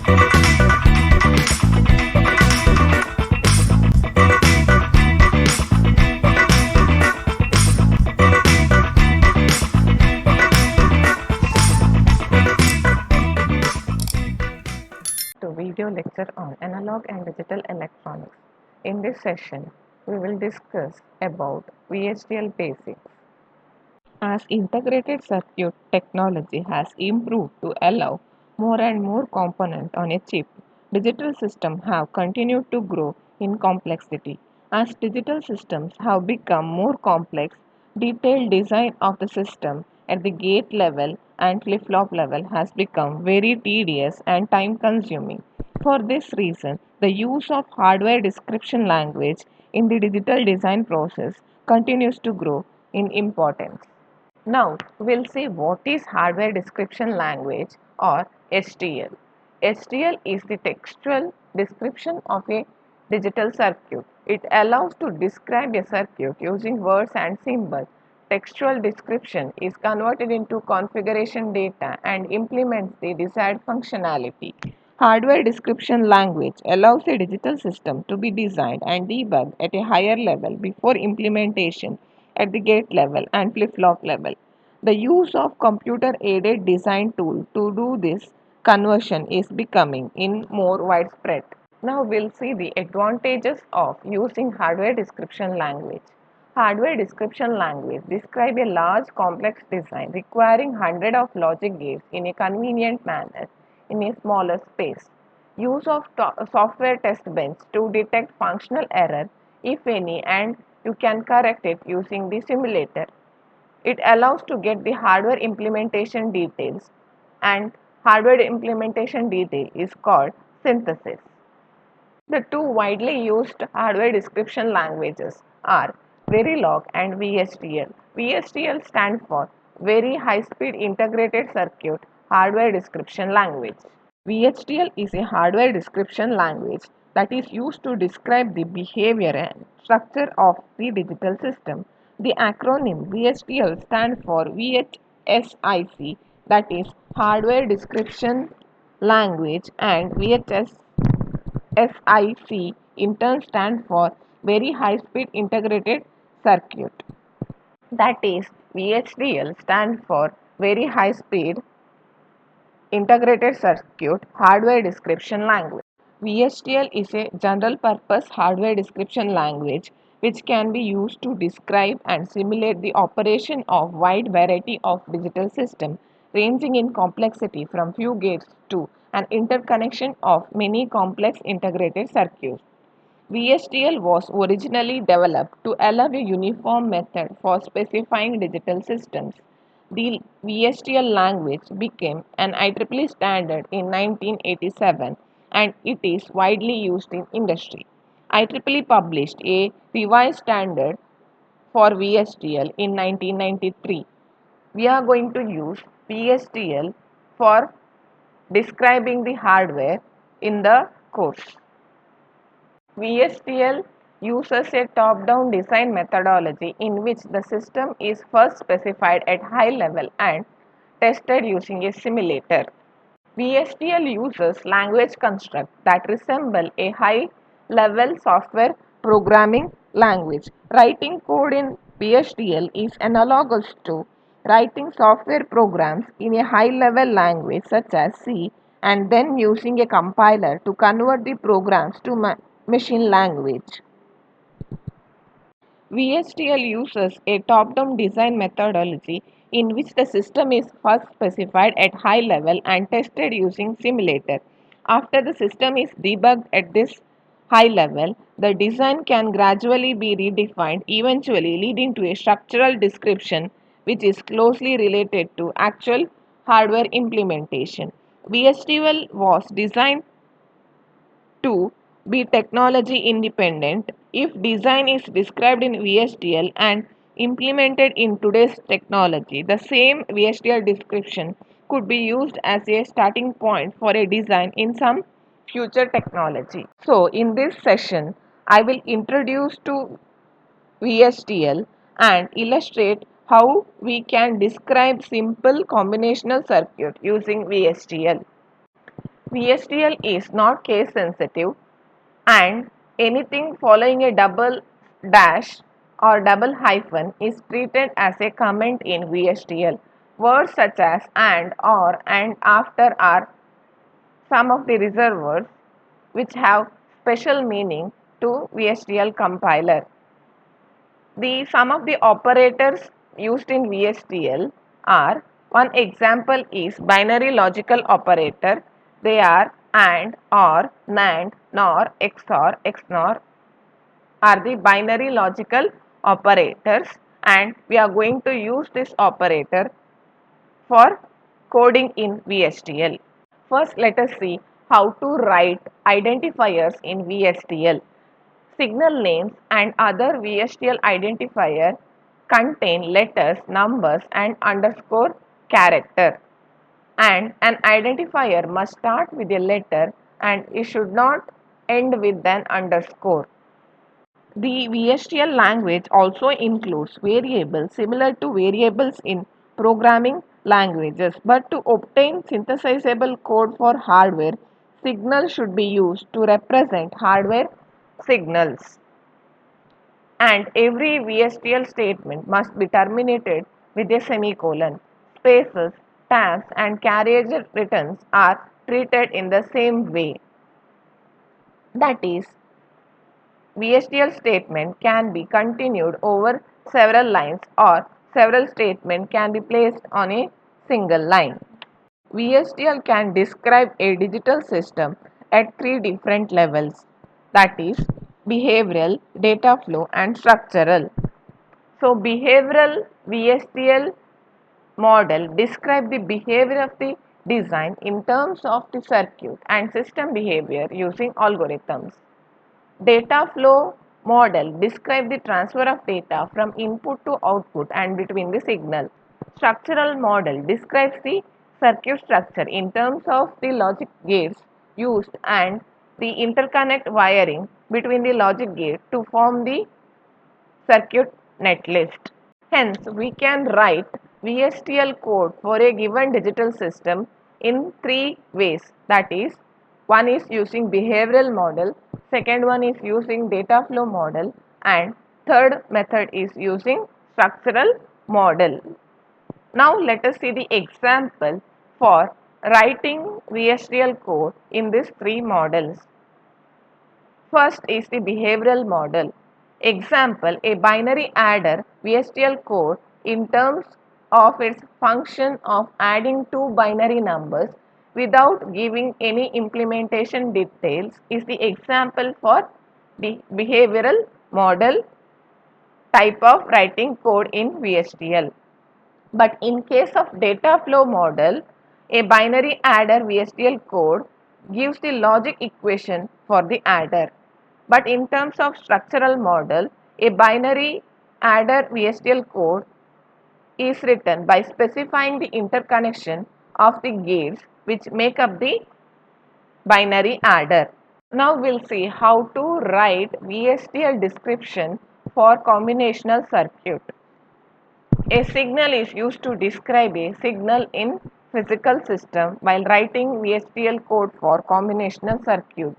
To video lecture on analog and digital electronics. In this session, we will discuss about VHDL basics. As integrated circuit technology has improved to allow more and more components on a chip, digital systems have continued to grow in complexity. As digital systems have become more complex, detailed design of the system at the gate level and flip-flop level has become very tedious and time consuming. For this reason, the use of hardware description language in the digital design process continues to grow in importance. Now we'll see what is hardware description language or HDL. HDL is the textual description of a digital circuit. It allows to describe a circuit using words and symbols. Textual description is converted into configuration data and implements the desired functionality. Hardware description language allows a digital system to be designed and debugged at a higher level before implementation at the gate level and flip-flop level. The use of computer-aided design tool to do this conversion is becoming in more widespread. Now we'll see the advantages of using hardware description language. Hardware description language describe a large complex design requiring hundreds of logic gates in a convenient manner in a smaller space. Use of software test bench to detect functional error if any and you can correct it using the simulator. It allows to get the hardware implementation details and hardware implementation detail is called synthesis. The two widely used hardware description languages are Verilog and VHDL. VHDL stands for Very High Speed Integrated Circuit Hardware Description Language. VHDL is a hardware description language that is used to describe the behavior and structure of the digital system. The acronym VHDL stands for VHSIC, that is Hardware Description Language, and VHSIC in turn stands for Very High Speed Integrated Circuit. That is VHDL stands for Very High Speed Integrated Circuit Hardware Description Language. VHDL is a general purpose hardware description language which can be used to describe and simulate the operation of wide variety of digital systems ranging in complexity from few gates to an interconnection of many complex integrated circuits. VHDL was originally developed to allow a uniform method for specifying digital systems. The VHDL language became an IEEE standard in 1987 and it is widely used in industry. IEEE published a revised standard for VHDL in 1993. We are going to use VHDL for describing the hardware in the course. VHDL uses a top-down design methodology in which the system is first specified at high level and tested using a simulator. VHDL uses language constructs that resemble a high-level software programming language. Writing code in VHDL is analogous to writing software programs in a high-level language such as C and then using a compiler to convert the programs to machine language. VHDL uses a top-down design methodology in which the system is first specified at high level and tested using simulator. After the system is debugged at this high level, the design can gradually be redefined, eventually leading to a structural description which is closely related to actual hardware implementation. VHDL was designed to be technology independent. If design is described in VHDL and implemented in today's technology, the same VHDL description could be used as a starting point for a design in some future technology. So, in this session, I will introduce to VHDL and illustrate how we can describe simple combinational circuit using VHDL. VHDL is not case sensitive and anything following a double dash or double hyphen is treated as a comment in VHDL. Words such as and, or, and, after are some of the reservoirs which have special meaning to VHDL compiler. Some of the operators used in VHDL are, one example is binary logical operator. They are AND, OR, NAND, NOR, XOR, XNOR are the binary logical operators, and we are going to use this operator for coding in VHDL. First, let us see how to write identifiers in VHDL. Signal names and other VHDL identifier contain letters, numbers and underscore character. And an identifier must start with a letter and it should not end with an underscore. The VHDL language also includes variables similar to variables in programming languages, but to obtain synthesizable code for hardware, signals should be used to represent hardware signals. And every VHDL statement must be terminated with a semicolon. Spaces, tabs and carriage returns are treated in the same way. That is, VHDL statement can be continued over several lines or several statements can be placed on a single line. VHDL can describe a digital system at three different levels, that is, behavioral, data flow and structural. So, behavioral VHDL model describe the behavior of the design in terms of the circuit and system behavior using algorithms. Data flow model describe the transfer of data from input to output and between the signal. Structural model describes the circuit structure in terms of the logic gates used and the interconnect wiring between the logic gate to form the circuit netlist. Hence, we can write VHDL code for a given digital system in three ways. That is, one is using behavioral model, second one is using data flow model, and third method is using structural model. Now, let us see the example for writing VHDL code in these three models. First is the behavioral model. Example, a binary adder VHDL code in terms of its function of adding two binary numbers without giving any implementation details is the example for the behavioral model type of writing code in VHDL. But in case of data flow model, a binary adder VHDL code gives the logic equation for the adder. But in terms of structural model, a binary adder VHDL code is written by specifying the interconnection of the gates which make up the binary adder. Now we'll see how to write VHDL description for combinational circuit. A signal is used to describe a signal in physical system while writing VHDL code for combinational circuit.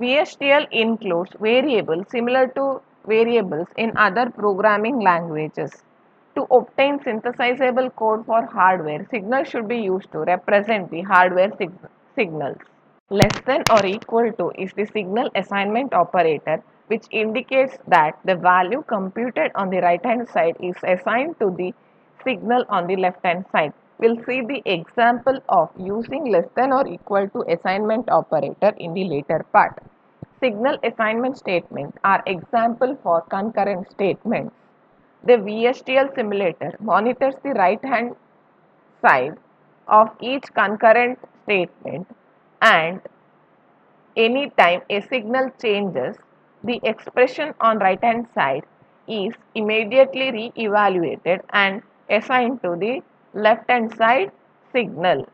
VHDL includes variables similar to variables in other programming languages. To obtain synthesizable code for hardware, signals should be used to represent the hardware signals. Less than or equal to is the signal assignment operator, which indicates that the value computed on the right hand side is assigned to the signal on the left hand side. We'll see the example of using less than or equal to assignment operator in the later part. Signal assignment statements are example for concurrent statements. The VHDL simulator monitors the right hand side of each concurrent statement, and anytime a signal changes, the expression on right hand side is immediately re-evaluated and assigned to the left hand side signal.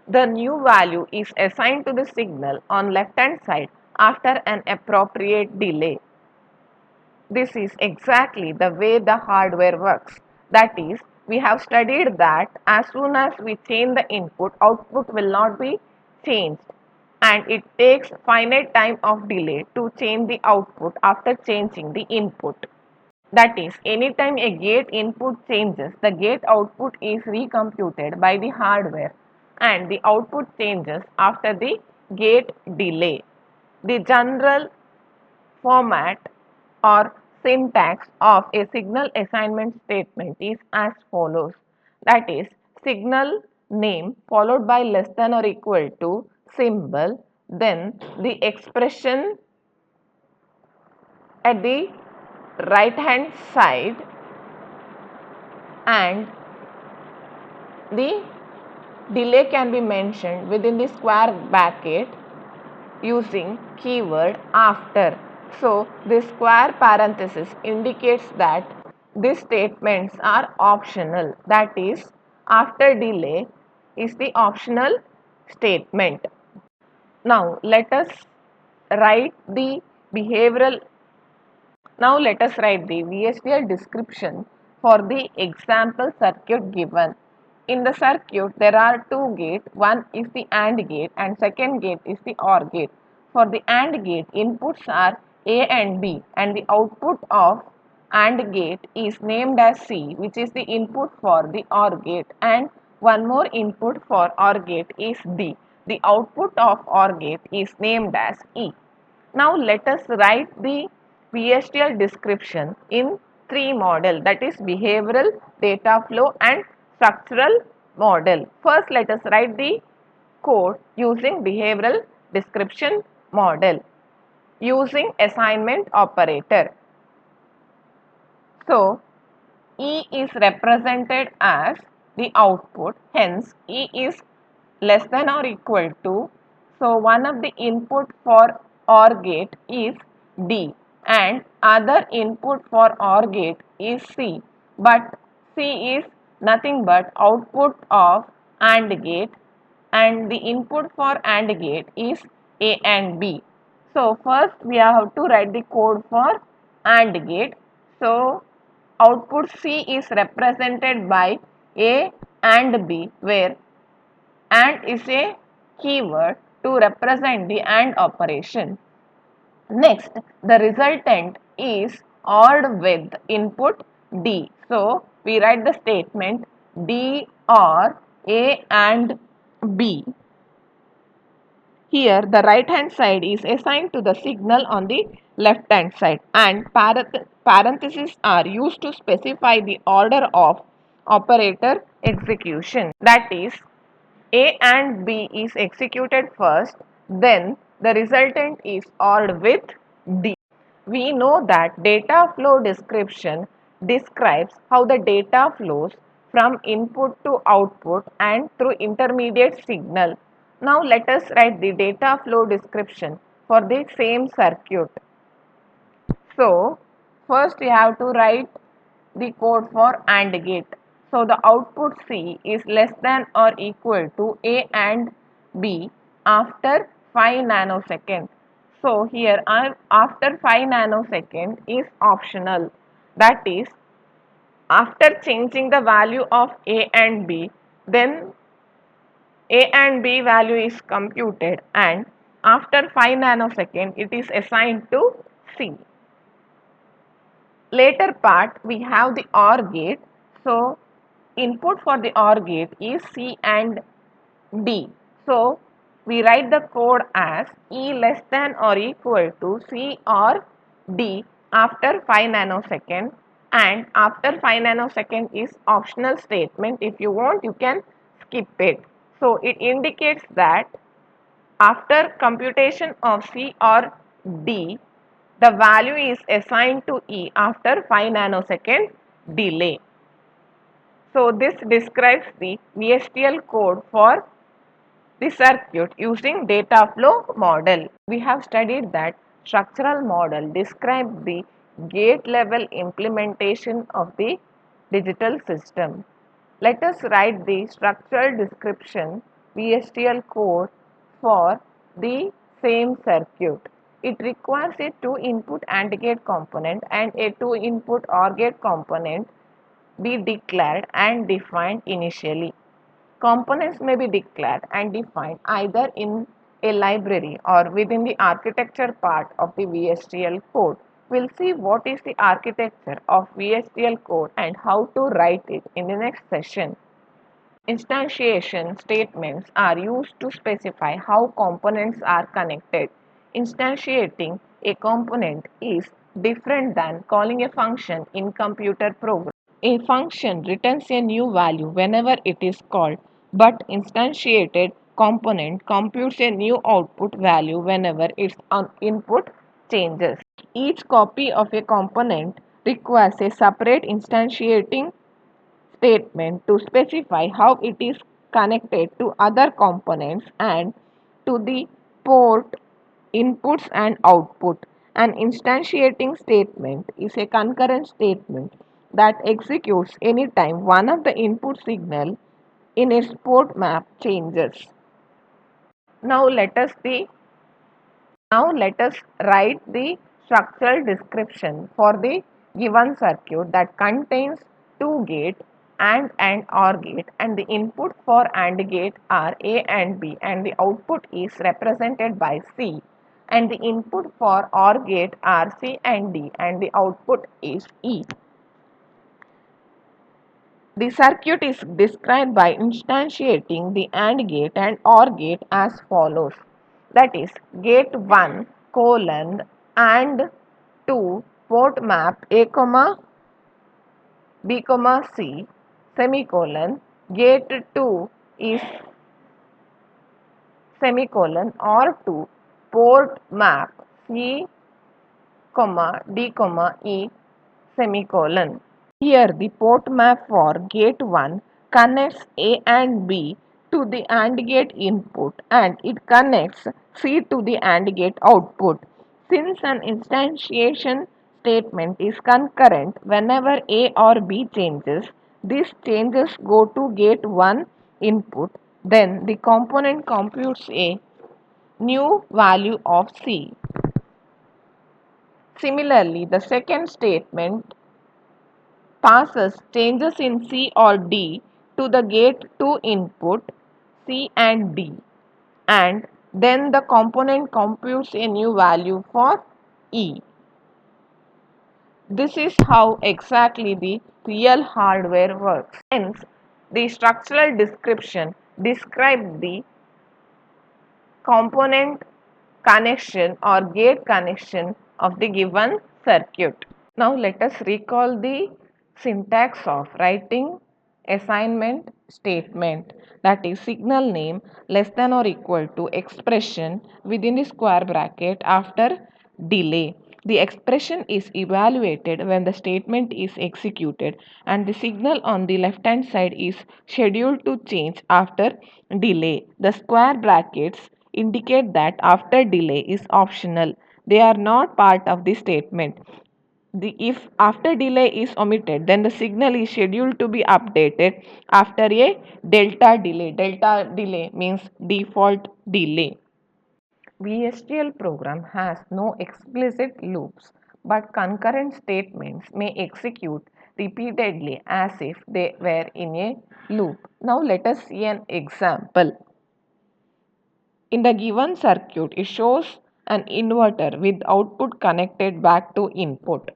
The new value is assigned to the signal on left hand side after an appropriate delay. This is exactly the way the hardware works. That is, we have studied that as soon as we change the input, output will not be changed, and it takes finite time of delay to change the output after changing the input. That is, anytime a gate input changes, the gate output is recomputed by the hardware and the output changes after the gate delay. The general format or syntax of a signal assignment statement is as follows. That is, signal name followed by less than or equal to symbol, then the expression at the right hand side, and the delay can be mentioned within the square bracket using keyword after. So this square parenthesis indicates that these statements are optional. That is, after delay is the optional statement. Now let us write the behavioral Now let us write the VHDL description for the example circuit given. In the circuit there are two gates, one is the AND gate and second gate is the OR gate. For the AND gate, inputs are A and B, and the output of AND gate is named as C, which is the input for the OR gate, and one more input for OR gate is D. The output of OR gate is named as E. Now let us write the VHDL description in three model, that is behavioral, data flow and structural model. First let us write the code using behavioral description model using assignment operator. So E is represented as the output, hence E is less than or equal to, so one of the input for OR gate is D and other input for OR gate is C, but C is nothing but output of AND gate and the input for AND gate is A and B. So first we have to write the code for AND gate. So output C is represented by A and B, where AND is a keyword to represent the AND operation. Next, the resultant is ORed with input D. So we write the statement D OR A and B. Here the right hand side is assigned to the signal on the left hand side, and parentheses are used to specify the order of operator execution. That is, A and B is executed first, then the resultant is ORed with D. We know that data flow description describes how the data flows from input to output and through intermediate signal. Now let us write the data flow description for the same circuit. So first we have to write the code for AND gate. So the output C is less than or equal to A and B after 5 nanosecond. So here after 5 nanosecond is optional. That is, after changing the value of A and B, then A and B value is computed, and after 5 nanosecond it is assigned to C. Later part we have the OR gate. So input for the OR gate is C and D. So we write the code as E less than or equal to C or D after 5 nanosecond, and after 5 nanosecond is optional statement. If you want, you can skip it. So it indicates that after computation of C or D, the value is assigned to E after 5 nanosecond delay. So this describes the VHDL code for the circuit using data flow model. We have studied that structural model describes the gate level implementation of the digital system. Let us write the structural description VHDL code for the same circuit. It requires a 2 input AND gate component and a 2 input OR gate component be declared and defined initially. Components may be declared and defined either in a library or within the architecture part of the VHDL code. We'll see what is the architecture of VHDL code and how to write it in the next session. Instantiation statements are used to specify how components are connected. Instantiating a component is different than calling a function in computer program. A function returns a new value whenever it is called, but instantiated component computes a new output value whenever its input changes. Each copy of a component requires a separate instantiating statement to specify how it is connected to other components and to the port inputs and output. An instantiating statement is a concurrent statement that executes anytime one of the input signal in its port map changes. Now let us see Now let us write the structural description for the given circuit that contains two gates and OR gate, and the input for AND gate are A and B, and the output is represented by C, and the input for OR gate are C and D, and the output is E. The circuit is described by instantiating the AND gate and OR gate as follows. That is, gate 1 colon and 2 port map A comma B comma C semicolon. Gate 2 is semicolon or 2 port map C comma D comma E semicolon. Here the port map for gate 1 connects A and B to the AND gate input, and it connects C to the AND gate output. Since an instantiation statement is concurrent whenever A or B changes, these changes go to gate 1 input. Then the component computes a new value of C. Similarly, the second statement passes changes in C or D to the gate 2 input C and D, and then the component computes a new value for E. This is how exactly the real hardware works. Hence, the structural description describes the component connection or gate connection of the given circuit. Now let us recall the syntax of writing assignment statement, that is signal name less than or equal to expression within the square bracket after delay. The expression is evaluated when the statement is executed, and the signal on the left hand side is scheduled to change after delay. The square brackets indicate that after delay is optional. They are not part of the statement. If after delay is omitted, then the signal is scheduled to be updated after a delta delay. Delta delay means default delay. VHDL program has no explicit loops, but concurrent statements may execute repeatedly as if they were in a loop. Now let us see an example. In the given circuit, it shows an inverter with output connected back to input.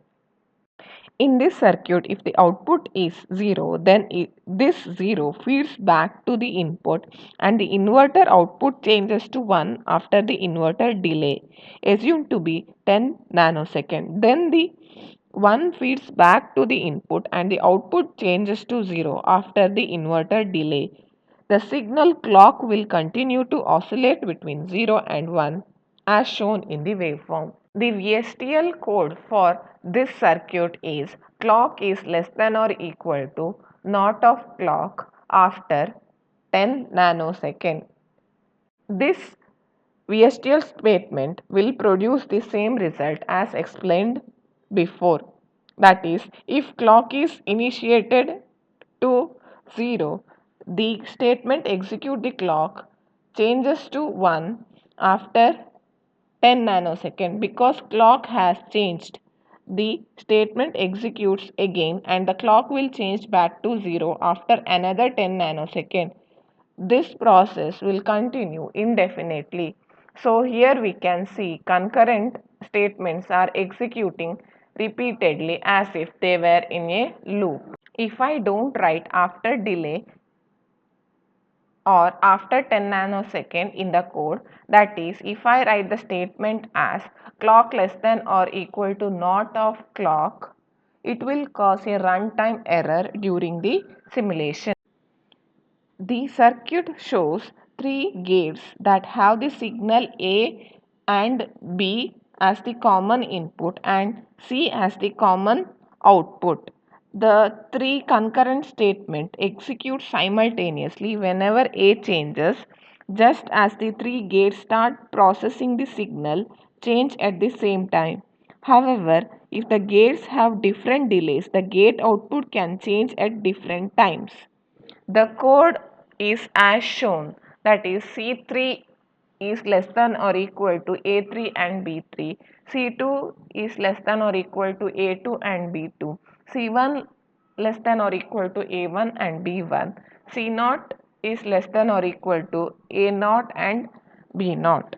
In this circuit, if the output is 0, then this 0 feeds back to the input, and the inverter output changes to 1 after the inverter delay, assumed to be 10 nanosecond. Then the 1 feeds back to the input and the output changes to 0 after the inverter delay. The signal clock will continue to oscillate between 0 and 1 as shown in the waveform. The VHDL code for this circuit is clock is less than or equal to naught of clock after 10 nanosecond. This VHDL statement will produce the same result as explained before. That is, if clock is initiated to 0, the statement execute the clock changes to 1 after 10 nanosecond because clock has changed. the statement executes again and the clock will change back to 0 after another 10 nanoseconds. This process will continue indefinitely. So here we can see concurrent statements are executing repeatedly as if they were in a loop. If I don't write after delay or after 10 nanosecond in the code, that is, if I write the statement as clock less than or equal to not of clock, it will cause a runtime error during the simulation. The circuit shows three gates that have the signal A and B as the common input and C as the common output. The three concurrent statements execute simultaneously whenever A changes, just as the three gates start processing the signal change at the same time. However, if the gates have different delays, the gate output can change at different times. The code is as shown, that is C3 is less than or equal to A3 and B3, C2 is less than or equal to A2 and B2, C1 less than or equal to A1 and B1, C0 is less than or equal to A0 and B0.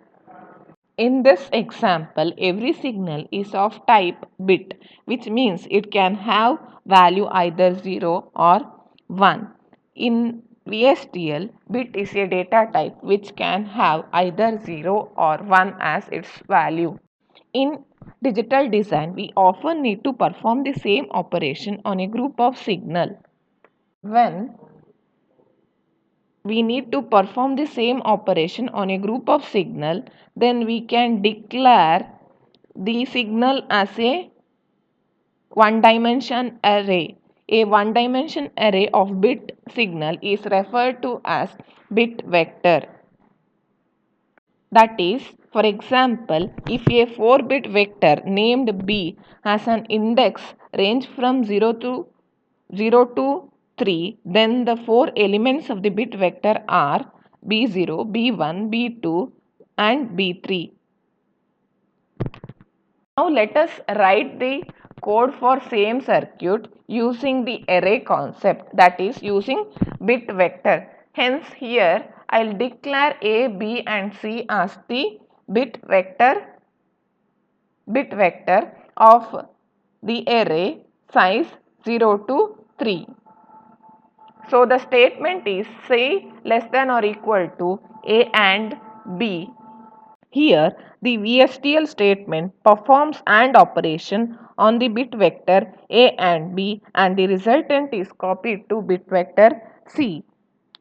In this example, every signal is of type bit, which means it can have value either 0 or 1. In VHDL, bit is a data type which can have either 0 or 1 as its value. In digital design, we often need to perform the same operation on a group of signal. When we need to perform the same operation on a group of signal, then we can declare the signal as a one dimension array. A one dimension array of bit signal is referred to as bit vector. That is, for example, if a 4-bit vector named B has an index range from 0 to 3, then the 4 elements of the bit vector are B0, B1, B2 and B3. Now let us write the code for same circuit using the array concept, that is using bit vector. Hence here I will declare A, B and C as the bit vector of the array size 0 to 3. So the statement is C less than or equal to A and B. Here, the VHDL statement performs AND operation on the bit vector A and B and the resultant is copied to bit vector C.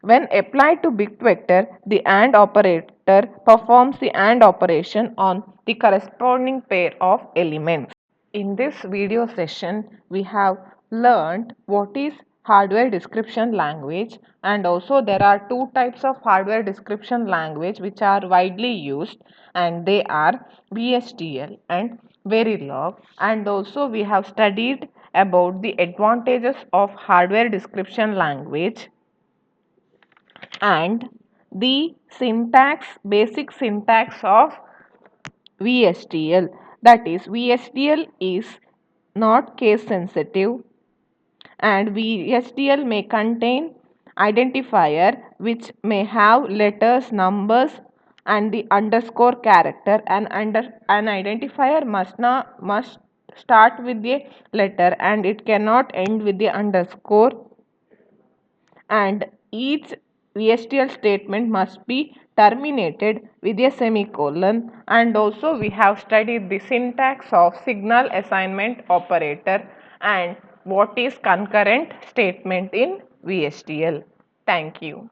When applied to bit vector, the AND operator performs the AND operation on the corresponding pair of elements. In this video session, we have learned what is hardware description language, and also there are two types of hardware description language which are widely used, and they are VHDL and Verilog, and also we have studied about the advantages of hardware description language and the basic syntax of VHDL. That is, VHDL is not case sensitive and VHDL may contain identifier which may have letters, numbers and the underscore character, and an identifier must start with a letter and it cannot end with the underscore, and each VHDL statement must be terminated with a semicolon, and also we have studied the syntax of signal assignment operator and what is concurrent statement in VHDL. Thank you.